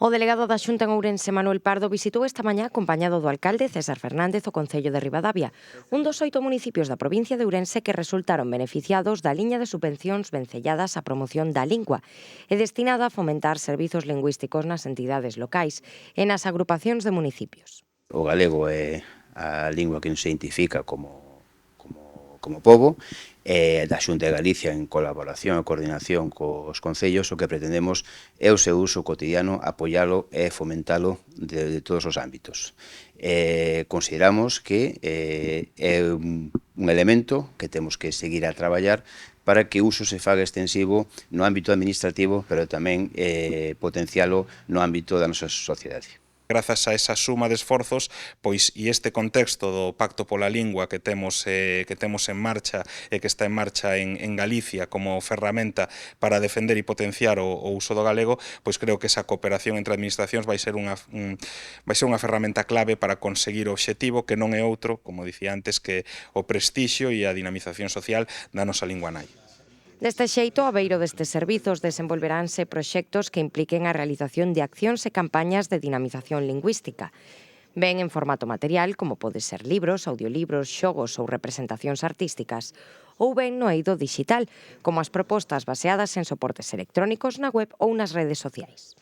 O delegado da Xunta en Ourense, Manuel Pardo, visitou esta mañá acompañado do alcalde César Fernández o Concello de Ribadavia, un dos 8 municipios da provincia de Ourense que resultaron beneficiados da liña de subvencións vencelladas á promoción da lingua e destinada a fomentar servizos lingüísticos nas entidades locais e nas agrupacións de municipios. O galego é a lingua que nos identifica como pobo, e da Xunta de Galicia, en colaboración e coordinación cos concellos, o que pretendemos é o seu uso cotidiano, apoialo e fomentalo de todos os ámbitos. Consideramos que é un elemento que temos que seguir a traballar para que o uso se faga extensivo no ámbito administrativo, pero tamén potencialo no ámbito da nosa sociedade. Grazas a esa suma de esforzos, pois e este contexto do Pacto pola Lingua que temos en marcha e que está en marcha en Galicia como ferramenta para defender e potenciar o uso do galego, pois creo que esa cooperación entre administracións vai ser unha ferramenta clave para conseguir o obxectivo que non é outro, como dicía antes, que o prestixio e a dinamización social da nosa lingua nai. Deste xeito, a beiro destes servizos desenvolveránse proxectos que impliquen a realización de accións e campañas de dinamización lingüística. Ben en formato material, como pode ser libros, audiolibros, xogos ou representacións artísticas, ou ben no eido digital, como as propostas baseadas en soportes electrónicos na web ou nas redes sociais.